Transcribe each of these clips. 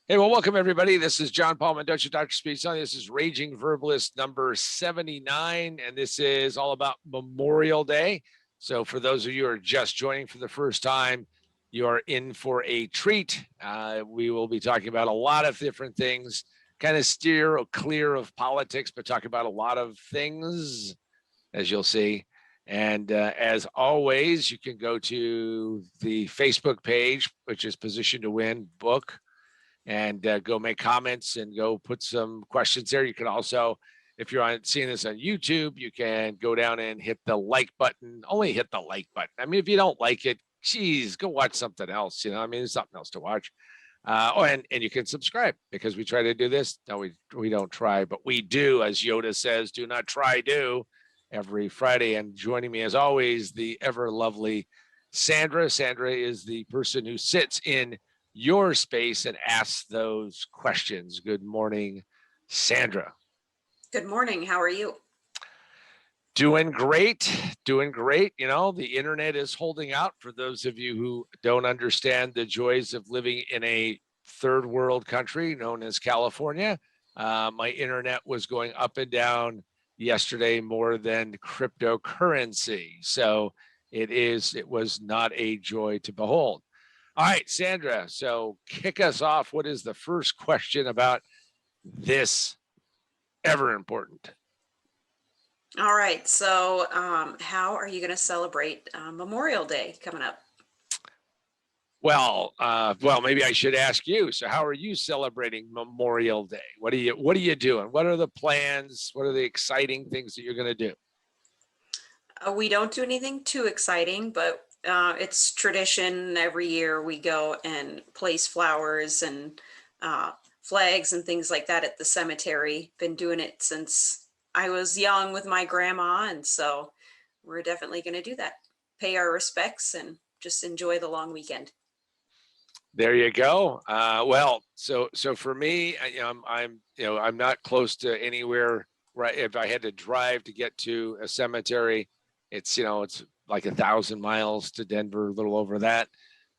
Hey, well, welcome everybody. This is John Paul Mendoza, Dr. Speed Sunday. This is Raging Verbalist number 79, and this is all about Memorial Day. So for those of you who are just joining for the first time, you are in for a treat. We will be talking about a lot of different things, kind of steer clear of politics, but talk about a lot of things, as you'll see. And as always, you can go to the Facebook page, which is Position to Win book, and go make comments and go put some questions there. You can also, if you're seeing this on YouTube, you can go down and hit the like button. Only hit the like button. I mean, if you don't like it, geez, go watch something else. I mean, there's something else to watch. And you can subscribe, because we try to do this. No, we don't try, but we do, as Yoda says, do not try, do, every Friday. And joining me as always, the ever lovely Sandra. Sandra is the person who sits in your space and ask those questions. Good morning, Sandra. Good morning. How are you? Doing great. Doing great. The internet is holding out for those of you who don't understand the joys of living in a third world country known as California. My internet was going up and down yesterday more than cryptocurrency. So it was not a joy to behold. All right, Sandra. So kick us off. What is the first question about this ever important? All right. So, how are you going to celebrate Memorial Day coming up? Well, maybe I should ask you. So, how are you celebrating Memorial Day? What are you doing? What are the plans? What are the exciting things that you're going to do? We don't do anything too exciting, but it's tradition. Every year we go and place flowers and flags and things like that at the cemetery. Been doing it since I was young with my grandma, and so we're definitely going to do that. Pay our respects and just enjoy the long weekend. There you go. So for me, I'm not close to anywhere. Right, if I had to drive to get to a cemetery, it's like 1,000 miles to Denver, a little over that.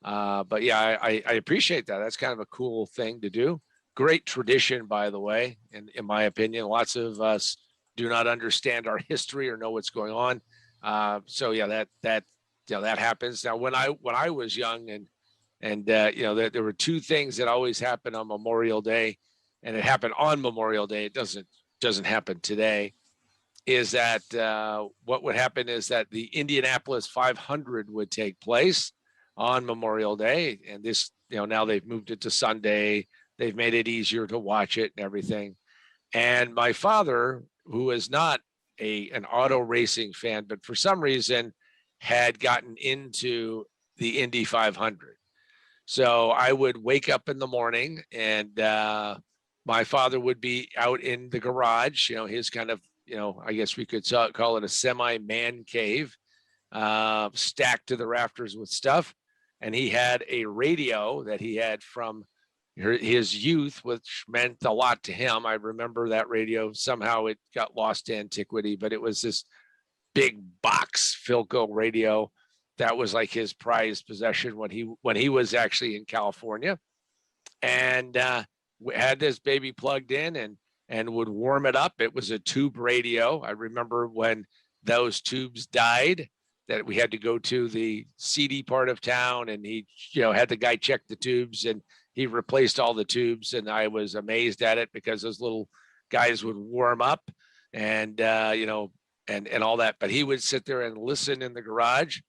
But yeah, I appreciate that. That's kind of a cool thing to do. Great tradition, by the way, in my opinion. Lots of us do not understand our history or know what's going on. So yeah, that happens. Now, when I was young, and there were two things that always happen on Memorial Day, and it happened on Memorial Day. It doesn't happen today. Is that what would happen is that the Indianapolis 500 would take place on Memorial Day, and this, now they've moved it to Sunday. They've made it easier to watch it and everything. And my father, who is not an auto racing fan, but for some reason had gotten into the Indy 500. So I would wake up in the morning, and my father would be out in the garage, his kind of, I guess we could call it a semi-man cave, stacked to the rafters with stuff. And he had a radio that he had from his youth, which meant a lot to him. I remember that radio. Somehow it got lost to antiquity, but it was this big box Philco radio that was like his prized possession when he was actually in California, and had this baby plugged in and would warm it up. It was a tube radio. I remember when those tubes died, that we had to go to the seedy part of town, and he had the guy check the tubes, and he replaced all the tubes, and I was amazed at it because those little guys would warm up, and and all that. But he would sit there and listen in the garage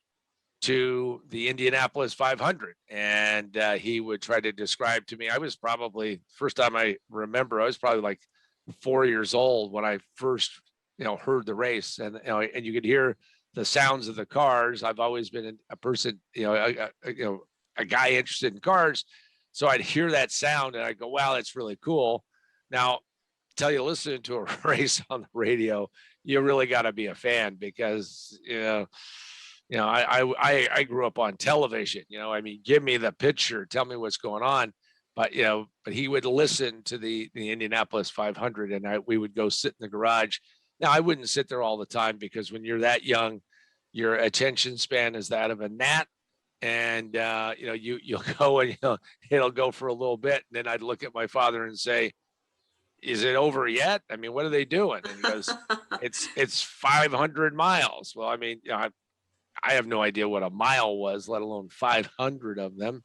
to the Indianapolis 500, and he would try to describe to me. I was probably, first time I remember, I was probably like 4 years old when I first heard the race, and and you could hear the sounds of the cars. I've always been a person, a guy interested in cars, so I'd hear that sound and I go, wow, that's really cool. Now, tell you, listening to a race on the radio, you really got to be a fan, because I grew up on television. I mean, give me the picture, tell me what's going on. But he would listen to the Indianapolis 500, and we would go sit in the garage. Now, I wouldn't sit there all the time, because when you're that young, your attention span is that of a gnat. and you'll go and it'll go for a little bit, and then I'd look at my father and say, is it over yet? I mean, what are they doing? And he goes, it's 500 miles. Well, I mean, I have no idea what a mile was, let alone 500 of them.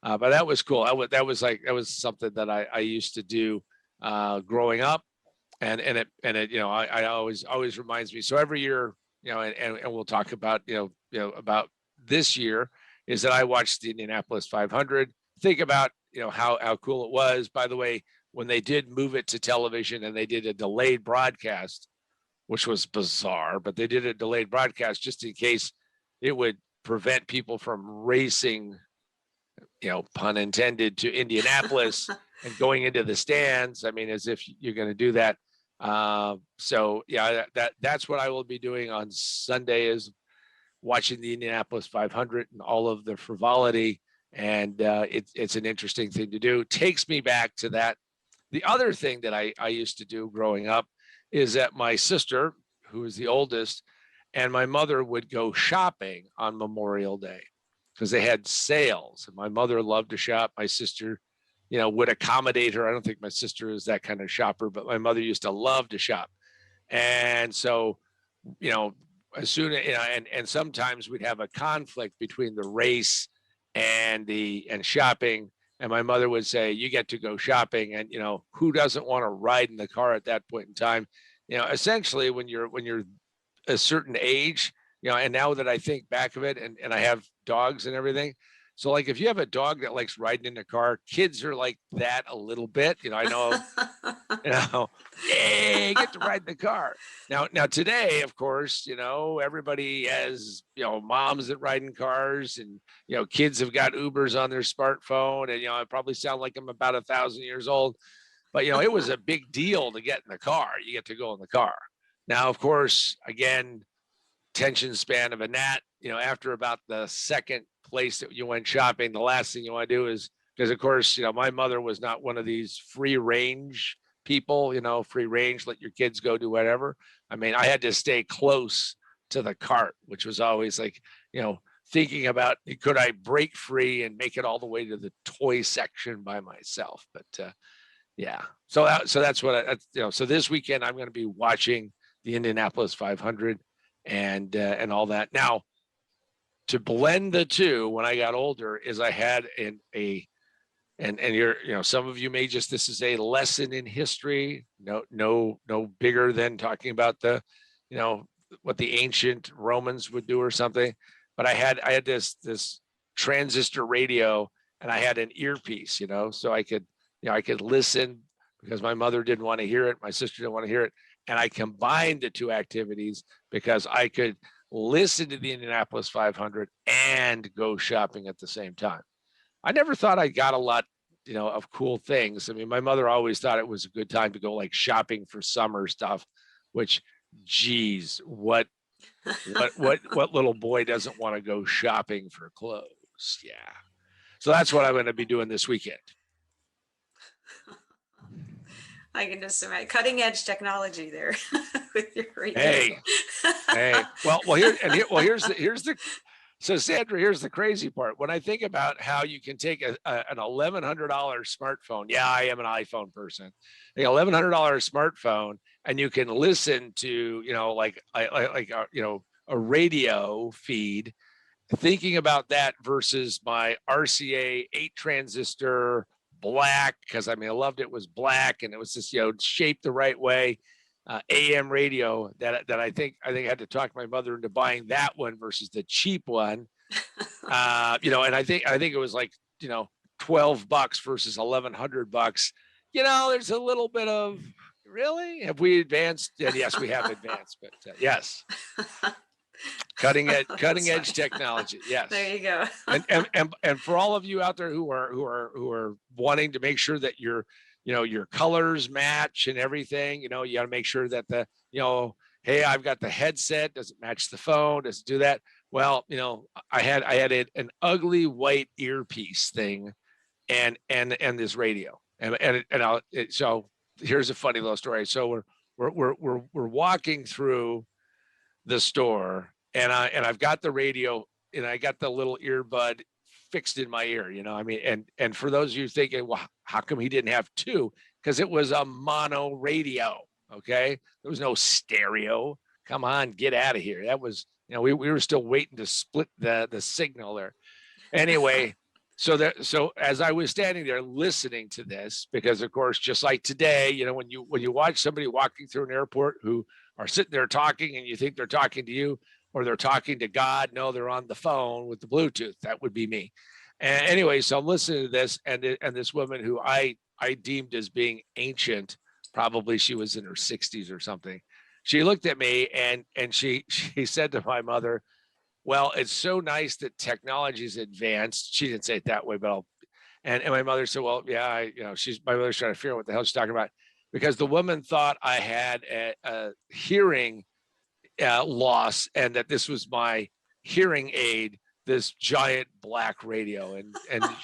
But that was cool. That was something that I used to do growing up, and it I always reminds me. So every year, and we'll talk about about this year, is that I watched the Indianapolis 500. Think about how cool it was. By the way, when they did move it to television and they did a delayed broadcast, which was bizarre, but they did a delayed broadcast just in case it would prevent people from racing, pun intended, to Indianapolis and going into the stands. I mean, as if you're going to do that. So yeah, that's what I will be doing on Sunday, is watching the Indianapolis 500 and all of the frivolity. And it's an interesting thing to do. Takes me back to that. The other thing that I used to do growing up is that my sister, who is the oldest, and my mother would go shopping on Memorial Day because they had sales. And my mother loved to shop. My sister, would accommodate her. I don't think my sister is that kind of shopper, but my mother used to love to shop. And so, as soon as, and sometimes we'd have a conflict between the race and shopping. And my mother would say, you get to go shopping. And, who doesn't want to ride in the car at that point in time? Essentially when you're a certain age, and now that I think back of it, and I have dogs and everything. So like, if you have a dog that likes riding in the car, kids are like that a little bit, I know, yay, get to ride in the car. Now today, of course, everybody has, moms that ride in cars, and, kids have got Ubers on their smartphone. And, I probably sound like I'm about 1,000 years old, but, it was a big deal to get in the car. You get to go in the car. Now, of course, again, attention span of a gnat, after about the second place that you went shopping, the last thing you want to do is, because of course, my mother was not one of these free range people, free range, let your kids go do whatever. I mean, I had to stay close to the cart, which was always like, thinking about, could I break free and make it all the way to the toy section by myself? But yeah, so that's what so this weekend I'm going to be watching the Indianapolis 500 and all that. Now, to blend the two, when I got older, is I had and you're, some of you may just, this is a lesson in history, no bigger than talking about the, what the ancient Romans would do or something. But I had this transistor radio, and I had an earpiece, so I could listen, because my mother didn't want to hear it, my sister didn't want to hear it, and I combined the two activities because I could listen to the Indianapolis 500 and go shopping at the same time. I never thought I got a lot, of cool things. I mean, my mother always thought it was a good time to go like shopping for summer stuff, which, geez, what little boy doesn't want to go shopping for clothes? Yeah. So that's what I'm going to be doing this weekend. I can just imagine cutting edge technology there with your radio. Hey. Well, here's the. So Sandra, here's the crazy part. When I think about how you can take an $1,100 smartphone, yeah, I am an iPhone person, an $1,100 smartphone, and you can listen to, like a radio feed. Thinking about that versus my RCA 8 transistor black, because I loved it was black and it was just shaped the right way. AM radio that I think I had to talk my mother into buying that one versus the cheap one. And I think it was like $12 versus $1,100. There's a little bit of, really, have we advanced? And yes, we have advanced, but yes. Cutting edge technology. Yes. There you go. and for all of you out there who are wanting to make sure that your colors match and everything, you got to make sure that hey, I've got the headset, does it match the phone, does it do that? Well, I had an ugly white earpiece thing and this radio so here's a funny little story. So we're walking through the store, and I've got the radio I got the little earbud fixed in my ear, I mean, and for those of you thinking, well, how come he didn't have two? Because it was a mono radio. Okay. There was no stereo. Come on, get out of here. That was, we were still waiting to split the signal there. Anyway, so as I was standing there listening to this, because of course, just like today, when you watch somebody walking through an airport who are sitting there talking and you think they're talking to you or they're talking to God, no, they're on the phone with the Bluetooth. That would be me. And anyway, so I'm listening to this, and this woman who I deemed as being ancient, probably she was in her 60s or something. She looked at me and she said to my mother, well, it's so nice that technology's advanced. She didn't say it that way, but and my mother said, well, yeah, my mother's trying to figure out what the hell she's talking about, because the woman thought I had a hearing loss and that this was my hearing aid, this giant black radio. And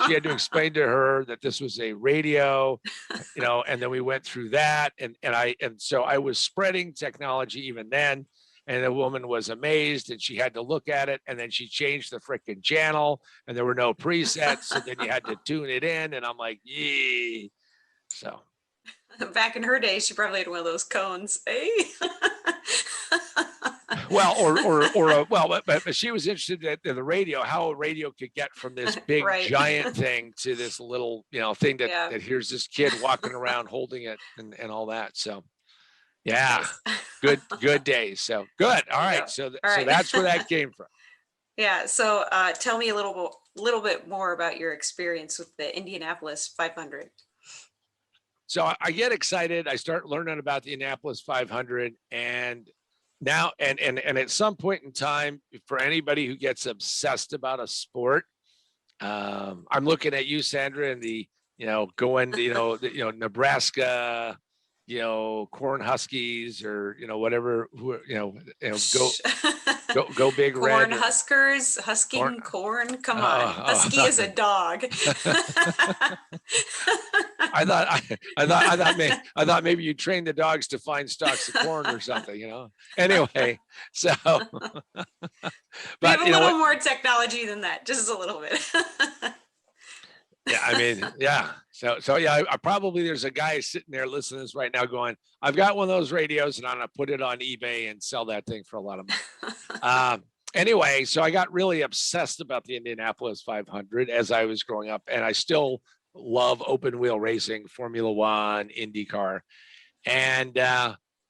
she had to explain to her that this was a radio, and then we went through that. And so I was spreading technology even then. And the woman was amazed and she had to look at it. And then she changed the freaking channel and there were no presets. So then you had to tune it in. And I'm like, yee. So back in her day, she probably had one of those cones. Eh? Well, but she was interested in the radio, how a radio could get from this big giant thing to this little, thing that here's this kid walking around holding it and all that. So yeah, nice. good days. So good. All right. So that's where that came from. Yeah. So tell me a little bit more about your experience with the Indianapolis 500. So I get excited. I start learning about the Indianapolis 500, and now, and at some point in time, for anybody who gets obsessed about a sport, I'm looking at you, Sandra, and the, going, Nebraska, Corn Huskies or, whatever, go big corn red. Corn Huskers, husking corn. Come on. Husky is a dog. I thought maybe you train the dogs to find stalks of corn or something, Anyway, so but a little more technology than that, just a little bit. Yeah, I mean, yeah. So yeah, I probably there's a guy sitting there listening to this right now going, I've got one of those radios and I'm gonna put it on eBay and sell that thing for a lot of money. Anyway, so I got really obsessed about the Indianapolis 500 as I was growing up, and I still love open wheel racing, Formula One, IndyCar, and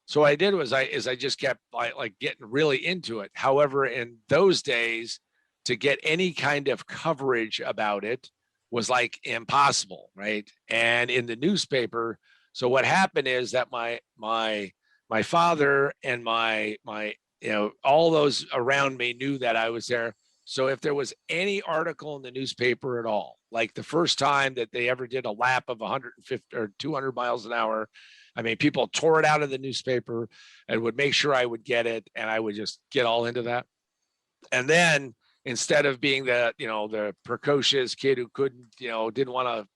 so what I did was I just kept like getting really into it. However, in those days, to get any kind of coverage about it was like impossible, right? And in the newspaper, so what happened is that my father and my all those around me knew that I was there. So if there was any article in the newspaper at all, like the first time that they ever did a lap of 150 or 200 miles an hour, I mean, people tore it out of the newspaper and would make sure I would get it, and I would just get all into that. And then instead of being the precocious kid who couldn't, didn't want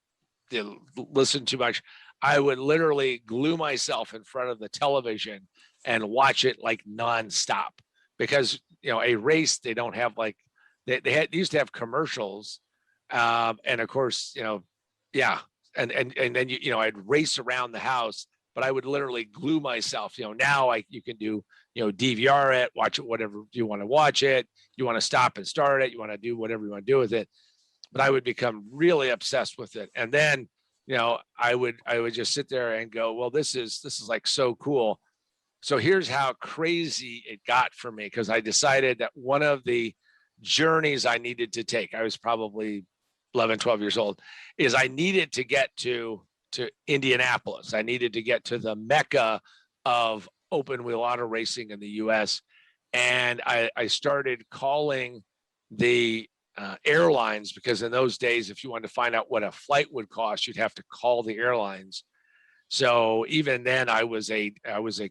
to listen too much, I would literally glue myself in front of the television and watch it like nonstop, because, a race, they don't have like, they used to have commercials. And of course, yeah. And then, I'd race around the house, but I would literally glue myself, now you can do, DVR it, watch it, whatever you want to watch it. You want to stop and start it. You want to do whatever you want to do with it. But I would become really obsessed with it. And then, I would just sit there and go, well, this is like so cool. So here's how crazy it got for me, because I decided that one of the journeys I needed to take, I was probably 11, 12 years old, is I needed to get to Indianapolis. I needed to get to the mecca of open wheel auto racing in the US. And I started calling the airlines, because in those days, if you wanted to find out what a flight would cost, you'd have to call the airlines. So even then I was a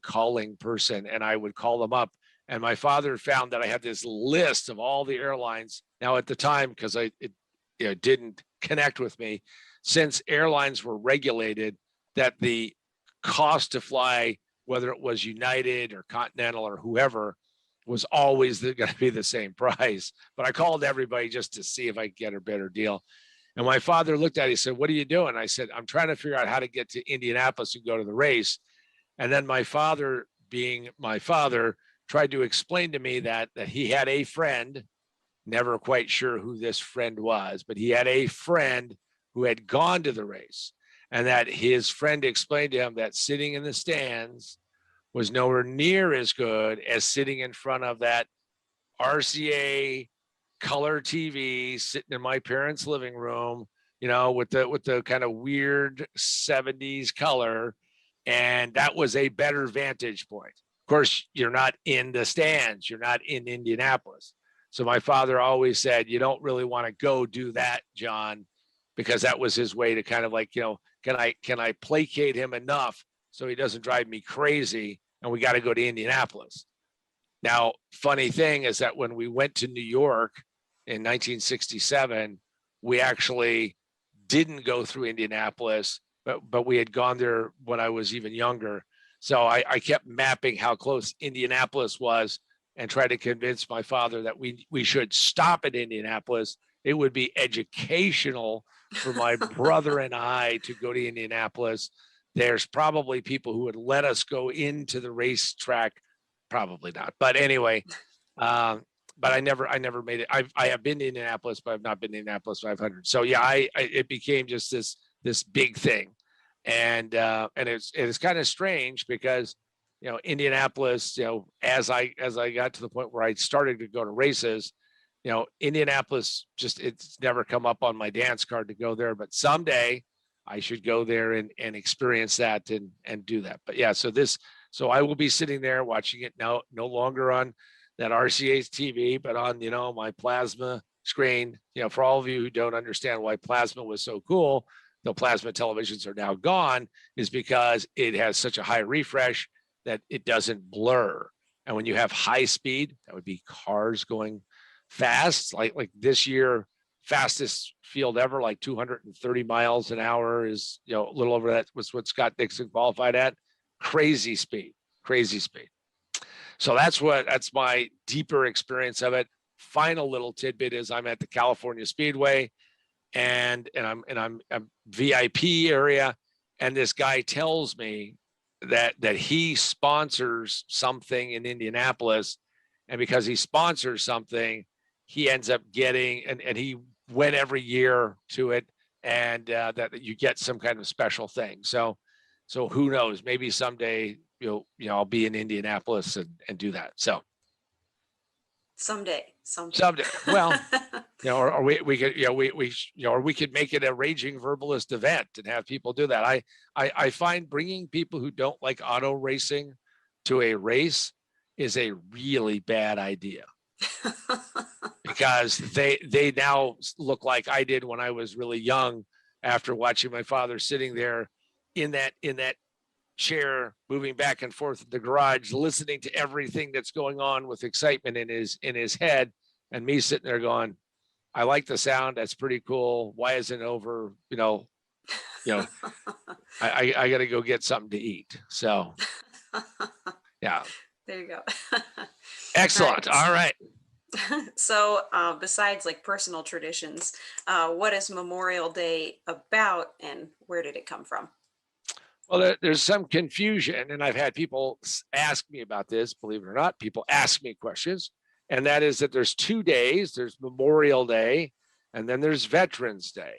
calling person, and I would call them up. And my father found that I had this list of all the airlines. Now at the time, because it didn't connect with me, since airlines were regulated, that the cost to fly, whether it was United or Continental or whoever, was always going to be the same price. But I called everybody just to see if I could get a better deal. And my father looked at it, he said, "What are you doing?" I said, "I'm trying to figure out how to get to Indianapolis and go to the race." And then my father, being my father, tried to explain to me that he had a friend, never quite sure who this friend was, but he had a friend who had gone to the race, and that his friend explained to him that sitting in the stands was nowhere near as good as sitting in front of that RCA color TV sitting in my parents' living room, with the kind of weird 70s color. And that was a better vantage point. Of course, you're not in the stands, you're not in Indianapolis. So my father always said, "You don't really want to go do that, John," because that was his way to kind of like, can I placate him enough so he doesn't drive me crazy, and we got to go to Indianapolis. Now, funny thing is that when we went to New York in 1967, we actually didn't go through Indianapolis, but we had gone there when I was even younger. So I kept mapping how close Indianapolis was and tried to convince my father that we should stop at Indianapolis. It would be educational for my brother and I to go to Indianapolis. There's probably people who would let us go into the racetrack. Probably not. But anyway, but I never made it. I have been to Indianapolis, but I've not been to Indianapolis 500. So yeah, it became just this big thing, and it's kind of strange because Indianapolis, as I got to the point where I started to go to races, Indianapolis just it's never come up on my dance card to go there, but someday I should go there and experience that and do that. But yeah, so I will be sitting there watching it now, no longer on that RCA's TV, but on, my plasma screen. For all of you who don't understand why plasma was so cool, the plasma televisions are now gone, is because it has such a high refresh that it doesn't blur. And when you have high speed, that would be cars going fast, like this year, fastest field ever, like 230 miles an hour is, a little over that was what Scott Dixon qualified at. Crazy speed. So that's my deeper experience of it. Final little tidbit is I'm at the California Speedway and I'm VIP area, and this guy tells me that he sponsors something in Indianapolis, and because he sponsors something, he ends up getting and he went every year to it, and that you get some kind of special thing. So who knows? Maybe someday I'll be in Indianapolis and do that. So Someday. Well, or we could, or we could make it a Raging Verbalist event and have people do that. I find bringing people who don't like auto racing to a race is a really bad idea because they now look like I did when I was really young after watching my father sitting there in that chair, moving back and forth in the garage, listening to everything that's going on with excitement in his head, and me sitting there going, "I like the sound. That's pretty cool. Why isn't it over? I got to go get something to eat." So, yeah. There you go. Excellent. All right. So besides like personal traditions, what is Memorial Day about and where did it come from? Well, there's some confusion, and I've had people ask me about this. Believe it or not, people ask me questions, and that is that there's 2 days. There's Memorial Day, and then there's Veterans Day.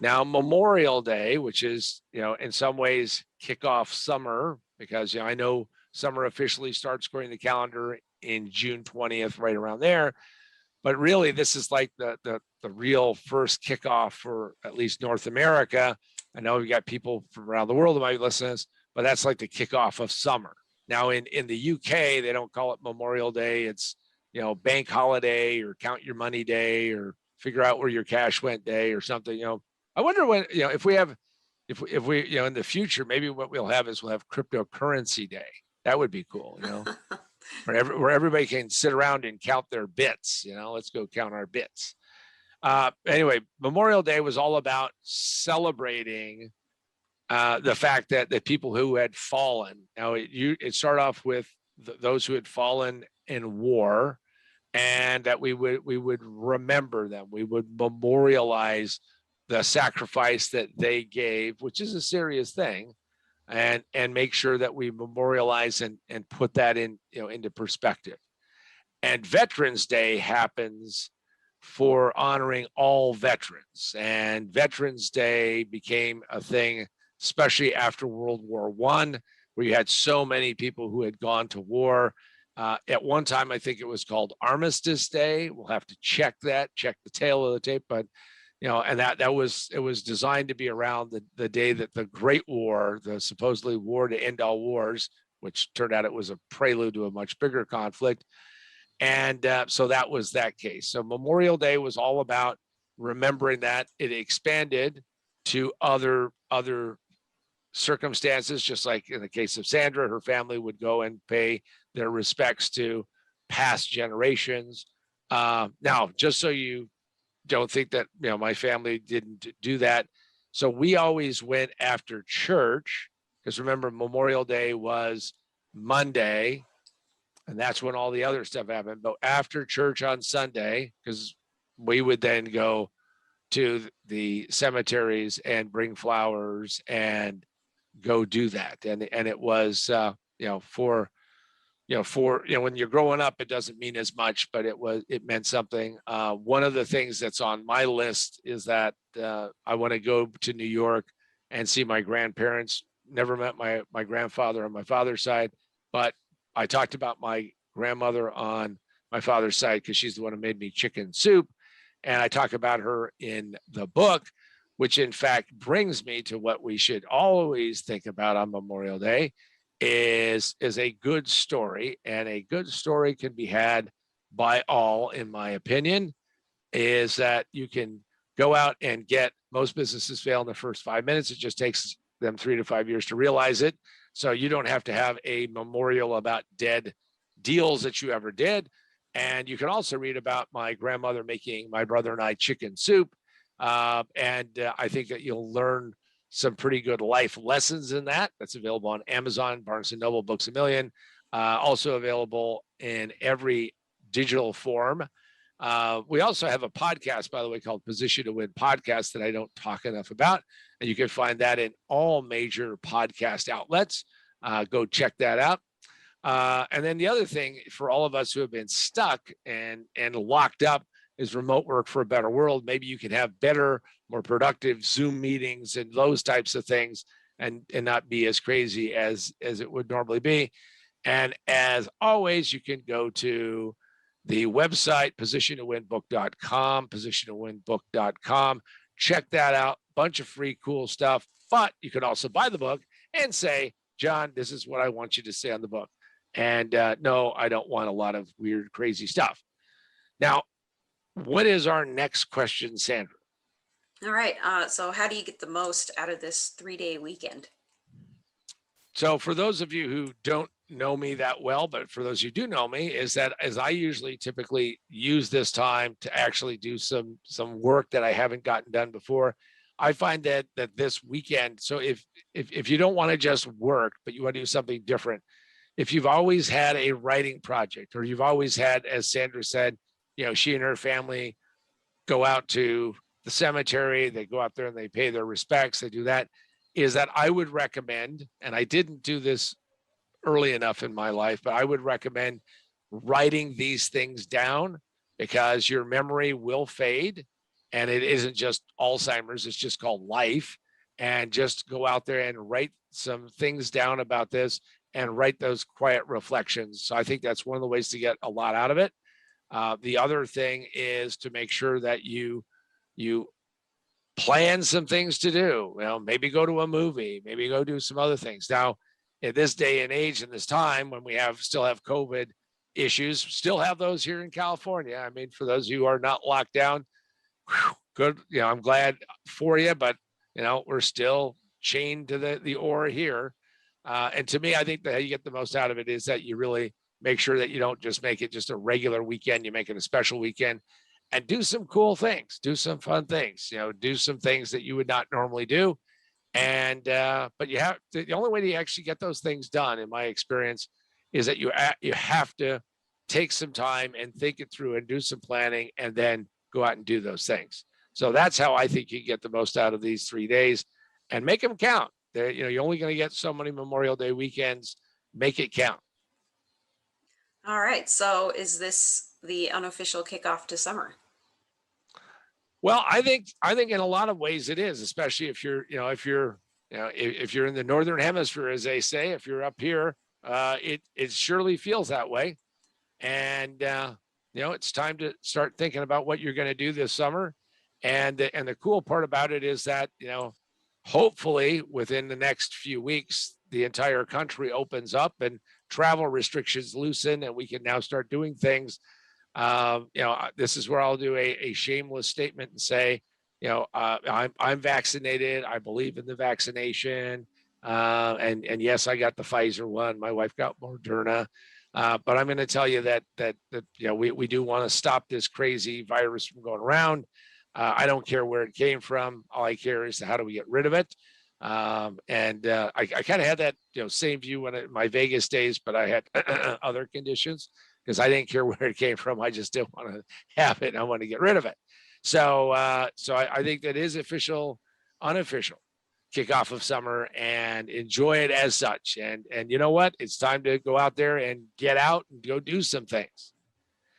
Now, Memorial Day, which is in some ways kick off summer, because I know summer officially starts according to the calendar in June 20th, right around there. But really, this is like the real first kickoff for at least North America. I know we got people from around the world that might listen to this, but that's like the kickoff of summer. Now in the UK, they don't call it Memorial Day. It's bank holiday or count your money day or figure out where your cash went day or something. I wonder when if we in the future, maybe what we'll have cryptocurrency day. That would be cool. Where everybody can sit around and count their bits. Let's go count our bits. Anyway, Memorial Day was all about celebrating the fact that people who had fallen. Now, it started off with those who had fallen in war, and that we would remember them. We would memorialize the sacrifice that they gave, which is a serious thing, and make sure that we memorialize and put that in, into perspective. And Veterans Day happens for honoring all veterans. And Veterans Day became a thing, especially after World War I, where you had so many people who had gone to war. At one time, I think it was called Armistice Day. We'll have to check the tail of the tape, but and it was designed to be around the day that the Great War, the supposedly war to end all wars, which turned out it was a prelude to a much bigger conflict. And so that was that case. So Memorial Day was all about remembering that. It expanded to other circumstances, just like in the case of Sandra, her family would go and pay their respects to past generations. Now, just so you don't think that my family didn't do that, so we always went after church, because remember, Memorial Day was Monday, and that's when all the other stuff happened. But after church on Sunday, because we would then go to the cemeteries and bring flowers and go do that. And it was when you're growing up, it doesn't mean as much, but it meant something. One of the things that's on my list is that I want to go to New York and see my grandparents. Never met my grandfather on my father's side, but I talked about my grandmother on my father's side because she's the one who made me chicken soup. And I talk about her in the book, which in fact brings me to what we should always think about on Memorial Day is a good story. And a good story can be had by all, in my opinion, is that you can go out and get, most businesses fail in the first 5 minutes. It just takes them 3 to 5 years to realize it. So you don't have to have a memorial about dead deals that you ever did. And you can also read about my grandmother making my brother and I chicken soup. And I think that you'll learn some pretty good life lessons in that. That's available on Amazon, Barnes & Noble, Books A Million. Also available in every digital form. We also have a podcast, by the way, called Position to Win Podcast that I don't talk enough about. And you can find that in all major podcast outlets. Go check that out. And then the other thing for all of us who have been stuck and locked up is remote work for a better world. Maybe you can have better, more productive Zoom meetings and those types of things, and not be as crazy as it would normally be. And as always, you can go to the website, positiontowinbook.com, positiontowinbook.com. Check that out. Bunch of free, cool stuff. But you can also buy the book and say, John, this is what I want you to say on the book. And no, I don't want a lot of weird, crazy stuff. Now, what is our next question, Sandra? All right. So how do you get the most out of this 3-day weekend? So for those of you who don't know me that well, but for those who do know me, is that as I usually typically use this time to actually do some work that I haven't gotten done before, I find that this weekend, so if you don't want to just work, but you want to do something different, if you've always had a writing project, or you've always had, as Sandra said, she and her family go out to the cemetery, they go out there and they pay their respects, they do that, is that I would recommend, and I didn't do this early enough in my life, but I would recommend writing these things down, because your memory will fade, and it isn't just Alzheimer's, it's just called life. And just go out there and write some things down about this, and write those quiet reflections. So I think that's one of the ways to get a lot out of it. The other thing is to make sure that you plan some things to do. Maybe go to a movie, maybe go do some other things. Now, in this day and age, in this time when we still have COVID issues, still have those here in California. I mean, for those who are not locked down, good. I'm glad for you, but we're still chained to the oar here. And to me, I think that how you get the most out of it is that you really make sure that you don't just make it just a regular weekend. You make it a special weekend, and do some cool things, do some fun things, do some things that you would not normally do. And, but the only way to actually get those things done, in my experience, is that you have to take some time and think it through and do some planning and then go out and do those things. So that's how I think you get the most out of these 3 days and make them count. You're only going to get so many Memorial Day weekends. Make it count. All right. So is this the unofficial kickoff to summer? Well, I think in a lot of ways it is, especially if you're in the northern hemisphere, as they say. If you're up here, it surely feels that way. And it's time to start thinking about what you're going to do this summer. And the cool part about it is that hopefully within the next few weeks, the entire country opens up and travel restrictions loosen, and we can now start doing things. This is where I'll do a shameless statement and say, I'm vaccinated. I believe in the vaccination. And yes, I got the Pfizer one. My wife got Moderna. But I'm going to tell you that we do want to stop this crazy virus from going around. I don't care where it came from. All I care is how do we get rid of it. I kind of had that same view when my Vegas days, but I had other conditions because I didn't care where it came from. I just didn't want to have it. And I want to get rid of it. So I think that is unofficial kickoff of summer, and enjoy it as such. And you know what? It's time to go out there and get out and go do some things.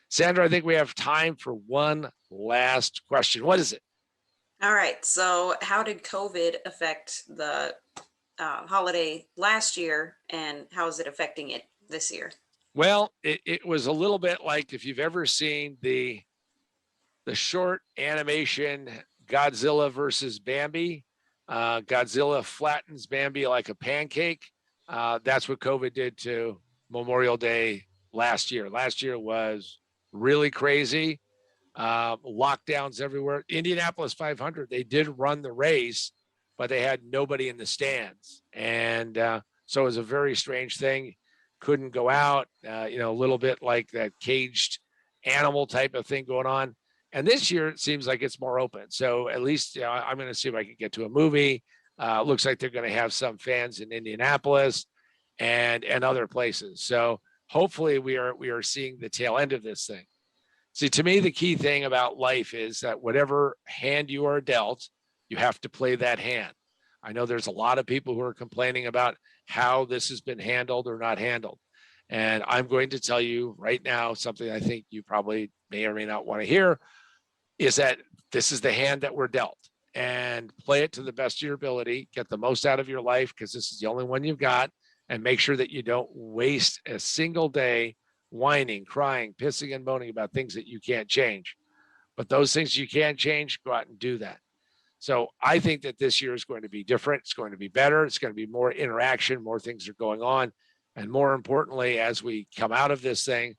Sandra, I think we have time for one last question. What is it? All right. So how did COVID affect the holiday last year, and how is it affecting it this year? Well, it was a little bit like if you've ever seen the short animation Godzilla versus Bambi. Godzilla flattens Bambi like a pancake. That's what COVID did to Memorial Day last year. Last year was really crazy. Lockdowns everywhere. Indianapolis 500, they did run the race, but they had nobody in the stands. And so it was a very strange thing. Couldn't go out, a little bit like that caged animal type of thing going on. And this year, it seems like it's more open. So at least I'm going to see if I can get to a movie. Looks like they're going to have some fans in Indianapolis and other places. So hopefully we are seeing the tail end of this thing. See, to me, the key thing about life is that whatever hand you are dealt, you have to play that hand. I know there's a lot of people who are complaining about how this has been handled or not handled. And I'm going to tell you right now something I think you probably may or may not want to hear is that this is the hand that we're dealt, and play it to the best of your ability, get the most out of your life because this is the only one you've got, and make sure that you don't waste a single day whining, crying, pissing and moaning about things that you can't change. But those things you can change, go out and do that. So I think that this year is going to be different. It's going to be better. It's going to be more interaction, more things are going on. And more importantly, as we come out of this thing,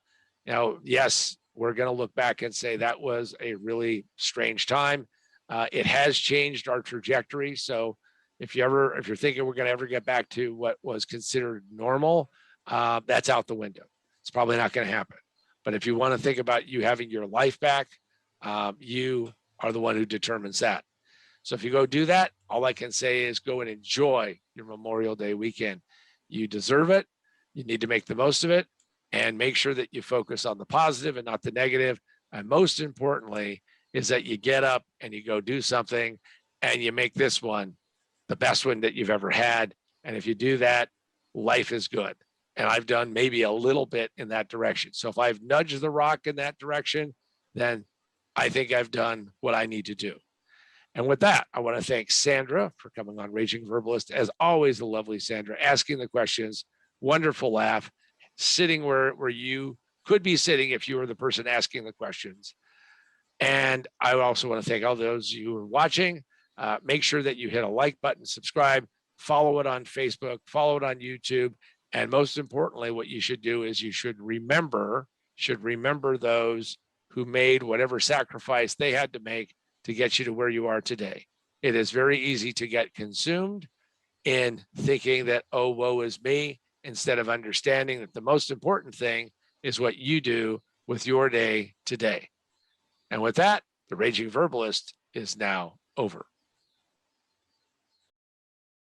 yes, we're going to look back and say that was a really strange time. It has changed our trajectory. So if you're thinking we're going to ever get back to what was considered normal, that's out the window. It's probably not going to happen. But if you want to think about you having your life back, you are the one who determines that. So if you go do that, all I can say is go and enjoy your Memorial Day weekend. You deserve it. You need to make the most of it, and make sure that you focus on the positive and not the negative. And most importantly is that you get up and you go do something, and you make this one the best one that you've ever had. And if you do that, life is good. And I've done maybe a little bit in that direction. So if I've nudged the rock in that direction, then I think I've done what I need to do. And with that, I want to thank Sandra for coming on Raging Verbalist. As always, the lovely Sandra, asking the questions, wonderful laugh, sitting where you could be sitting if you were the person asking the questions. And I also want to thank all those of you who are watching. Make sure that you hit a like button, subscribe, follow it on Facebook, follow it on YouTube. And most importantly, what you should do is you should remember those who made whatever sacrifice they had to make to get you to where you are today. It is very easy to get consumed in thinking that, oh, woe is me, instead of understanding that the most important thing is what you do with your day today. And with that, the Raging Verbalist is now over.